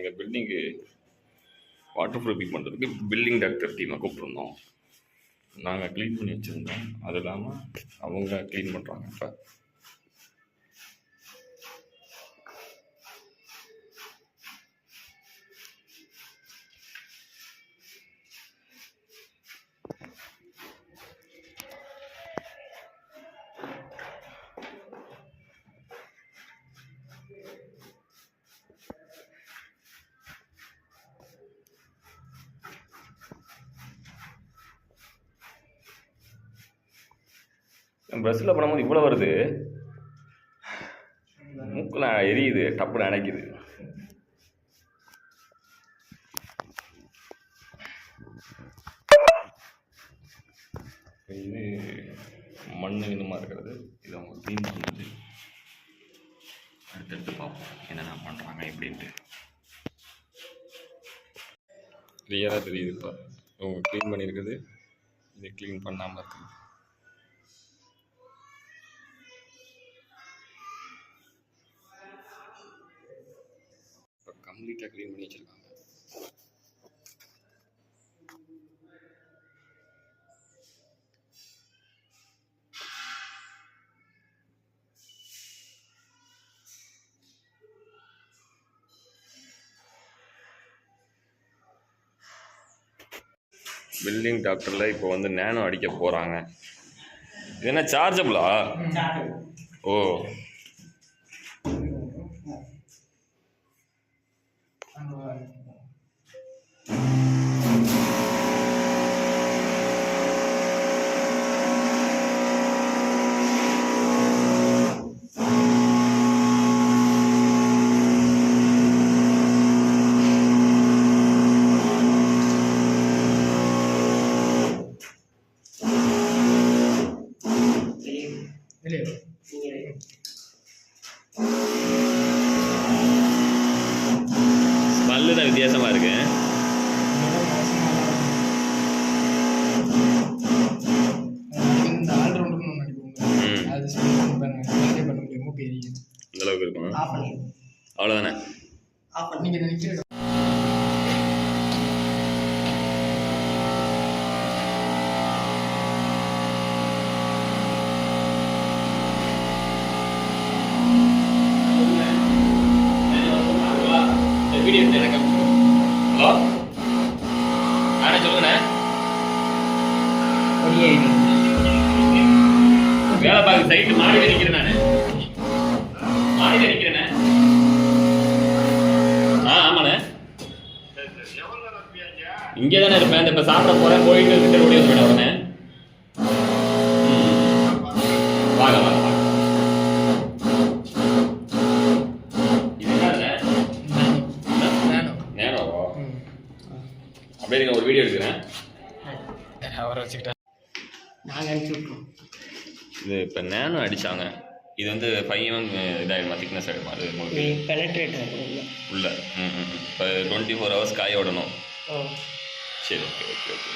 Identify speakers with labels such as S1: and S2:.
S1: எங்கள் building water proofing பண்ணுறதுக்கு building doctor டீமை கூப்பிட்ருந்தோம். நாங்கள் க்ளீன் பண்ணி வச்சுருந்தோம். அது இல்லாமல் அவங்க க்ளீன் பண்ணுறாங்க. இப்போ ப்ரஷ்ஷில் பண்ணும்போது இவ்வளோ வருது, மூக்கில் எரியுது, டப்புன்னு அணைக்குது. இது மண் இன்னுமா இருக்கிறது. இதை அவங்க க்ளீன் பண்ணுறது அடுத்தடுத்து பார்ப்போம் என்னென்ன பண்ணுறாங்க எப்படின்ட்டு. கிளியராக தெரியுது. இப்போ அவங்க க்ளீன் பண்ணியிருக்குது, இதை க்ளீன் பண்ணாமல் இருக்குது. இப்போ கம்ப்ளீட்டாக க்ளீன் பண்ணி வச்சுருக்காங்க. பில்டிங் டாக்டரில் இப்போ வந்து நேனோ அடிக்க போகிறாங்க. இது என்ன சார்ஜபிளா? ஓ, ஸ்மெல்லு தான் வித்தியாசமாக இருக்கு. இந்த அளவுக்கு இருக்கும். அவ்வளோதானே. ஹலோ, நானே சொல்லுங்கண்ணே. வேலை பார்க்க சைட்டு மாடியில் நிற்கிறேன். நான் மாடியில் நிற்கிறேண்ணே. ஆமாண்ணே, இங்கே தானே இருப்பேன். இப்போ சாப்பிட போகிறேன், போயிட்டு வந்துட்டு ஓடி வந்துவிட உடனே. வாங்க வாங்க வாங்க. அப்படியே ஒரு வீடியோ எடுக்கிறேன். அவரை வச்சுக்கிட்டேன். நாங்கள் அனுப்பிச்சி விட்ருவோம். இது இப்போ நேனோ அடித்தாங்க. இது வந்து 5 mm இதாகிடுமா, திக்னஸ் ஆகிடுமா? அது உங்களுக்கு பெனட்ரேட் உள்ள. இப்போ 24 hours காய விடணும். சரி, ஓகே ஓகே ஓகே.